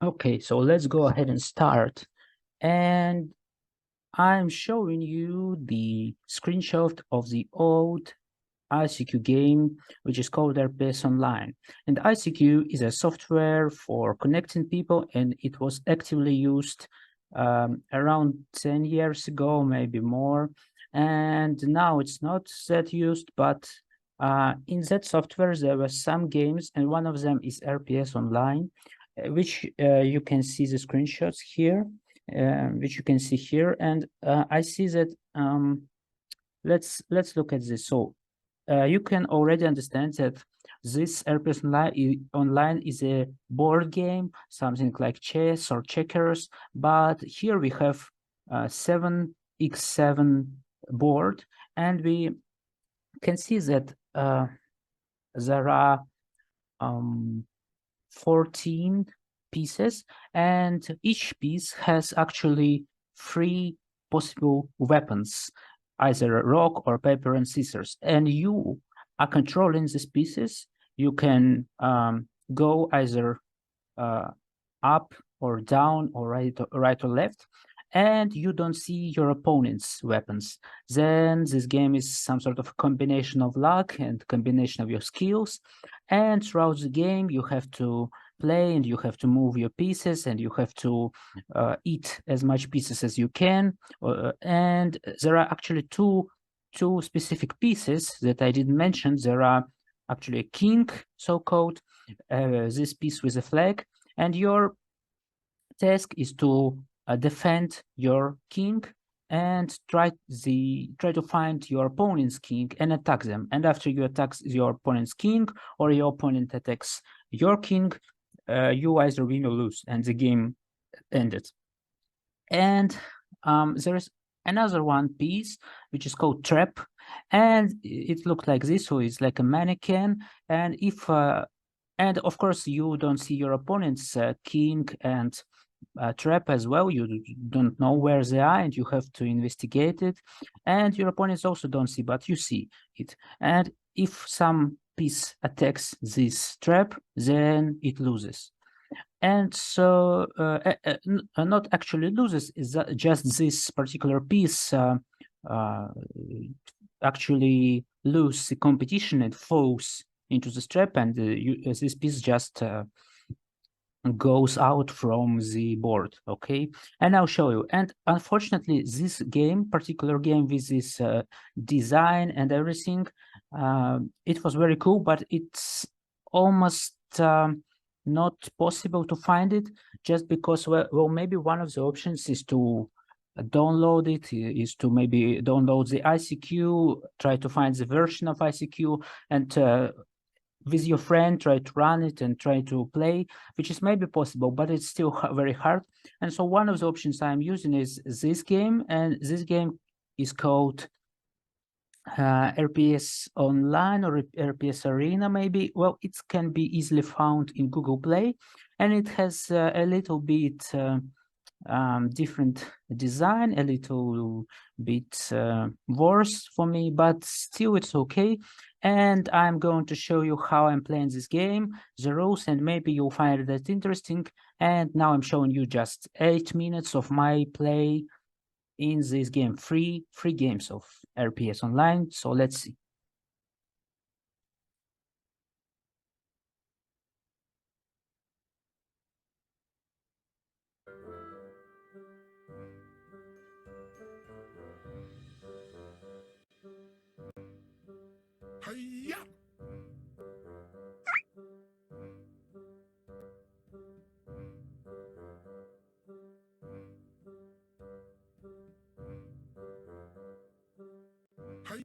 Okay, so let's go ahead and start. And I'm showing you the screenshot of the old ICQ game, which is called RPS Online. And ICQ is a software for connecting people, and it was actively used around 10 years ago, maybe more. And now it's not that used, but in that software, there were some games, and one of them is RPS Online, which you can see the screenshots here, which you can see here. And I see that let's look at this. So you can already understand that this RPS Online is a board game, something like chess or checkers, but here we have 7x7 board, and we can see that there are 14 pieces, and each piece has actually 3 possible weapons, either rock or paper and scissors, and you are controlling these pieces. You can go either up or down or right or left, and you don't see your opponent's weapons. Then this game is some sort of combination of luck and combination of your skills. And throughout the game, you have to play and you have to move your pieces and you have to eat as much pieces as you can. And there are actually two specific pieces that I didn't mention. There are actually a king, so-called, this piece with a flag, and your task is to defend your king and try to find your opponent's king and attack them. And after you attack your opponent's king, or your opponent attacks your king, you either win or lose, and the game ended. And there is another one piece which is called trap, and it looks like this. So it's like a mannequin, and if and of course you don't see your opponent's king and trap as well. You don't know where they are, and you have to investigate it. And your opponents also don't see, but you see it. And if some piece attacks this trap, then it loses. And so, not actually loses, is that just this particular piece uh, actually lose the competition and falls into the trap, and this piece just goes out from the board. Okay, and I'll show you. And unfortunately, this particular game with this design and everything, it was very cool, but it's almost not possible to find it, just because, well, maybe one of the options is to download it, is to maybe download the ICQ, try to find the version of ICQ, and with your friend try to run it and try to play, which is maybe possible, but it's still very hard. And so one of the options I'm using is this game, and this game is called RPS Online or RPS Arena, maybe. Well, it can be easily found in Google Play, and it has a little bit different design, a little bit worse for me, but still it's okay. And I'm going to show you how I'm playing this game, the rules, and maybe you'll find that interesting. And now I'm showing you just 8 minutes of my play in this game, free games of RPS Online. So let's see. Hiya! Hi.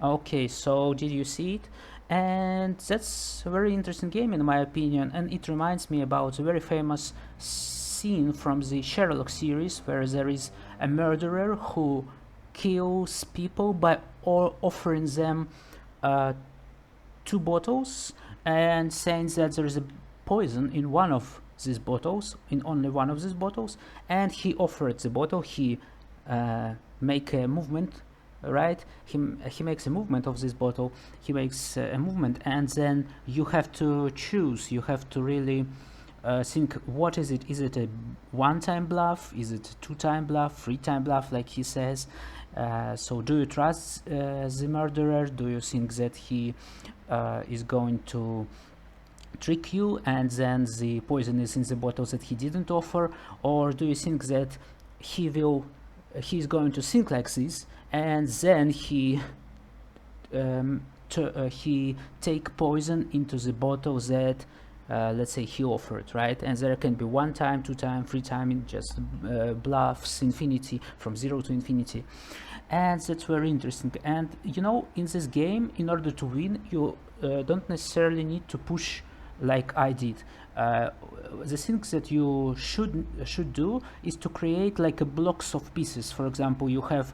Okay, so did you see it? And that's a very interesting game in my opinion, and it reminds me about a very famous scene from the Sherlock series where there is a murderer who kills people by offering them uh, two bottles and saying that there is a poison in one of these bottles, in only one of these bottles, and he offered the bottle. He make a movement, right? He makes a movement of this bottle. He makes a movement, and then you have to choose. You have to really think, what is it? Is it a one-time bluff? Is it a two-time bluff? Three-time bluff, like he says? So do you trust the murderer? Do you think that he is going to trick you and then the poison is in the bottles that he didn't offer? Or do you think that he's going to think like this and then he take poison into the bottle that let's say he offered, right? And there can be one time, two time, three time, in just bluffs, infinity, from 0 to infinity. And that's very interesting. And you know, in this game, in order to win, you don't necessarily need to push like I did. The things that you should do is to create like a blocks of pieces. For example, you have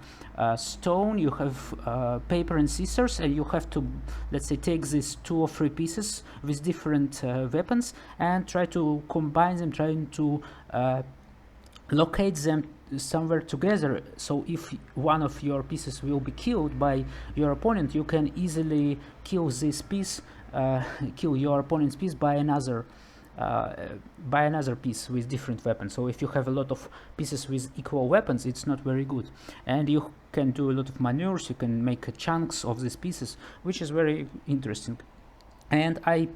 stone, you have paper and scissors, and you have to, let's say, take these 2 or 3 pieces with different weapons and try to combine them, trying to locate them somewhere together. So if one of your pieces will be killed by your opponent, you can easily kill this piece, kill your opponent's piece by another piece with different weapons. So if you have a lot of pieces with equal weapons, it's not very good, and you can do a lot of maneuvers. You can make chunks of these pieces, which is very interesting. And I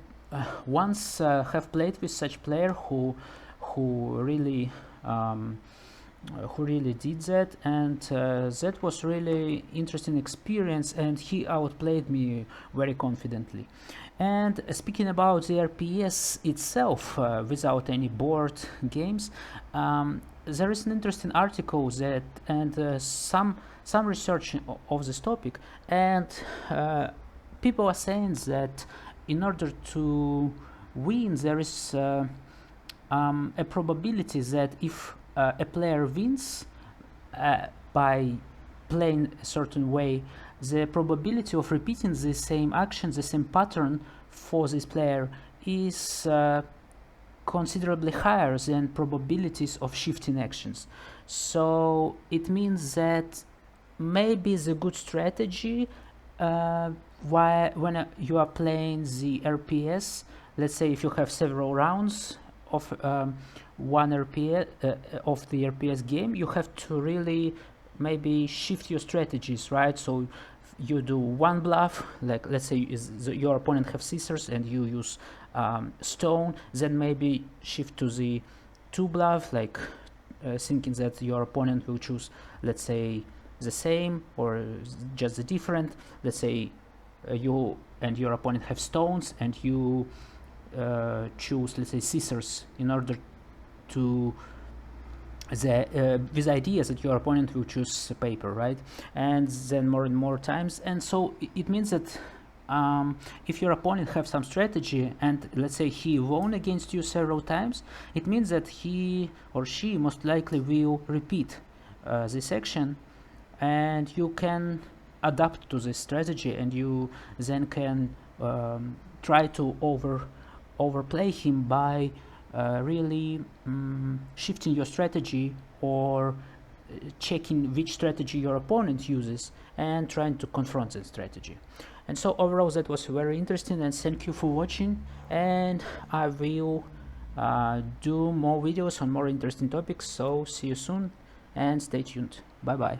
once have played with such player who really did that, and that was really interesting experience, and he outplayed me very confidently. And speaking about the RPS itself, without any board games, there is an interesting article that and some research of this topic, and people are saying that in order to win, there is a probability that if a player wins by playing a certain way, the probability of repeating the same action, the same pattern for this player is considerably higher than probabilities of shifting actions. So it means that maybe the good strategy when you are playing the RPS, let's say if you have several rounds of one RPS of the RPS game, you have to really maybe shift your strategies, right? So you do one bluff, like let's say your opponent have scissors and you use stone, then maybe shift to the 2 bluff, like thinking that your opponent will choose, let's say, the same or just the different. Let's say you and your opponent have stones and you choose, let's say, scissors, in order to with ideas that your opponent will choose paper, right? And then more and more times. And so it means that if your opponent have some strategy and let's say he won against you several times, it means that he or she most likely will repeat this action, and you can adapt to this strategy, and you then can try to overplay him by really shifting your strategy, or checking which strategy your opponent uses and trying to confront that strategy. And so overall that was very interesting, and thank you for watching, and I will do more videos on more interesting topics. So see you soon and stay tuned. Bye bye.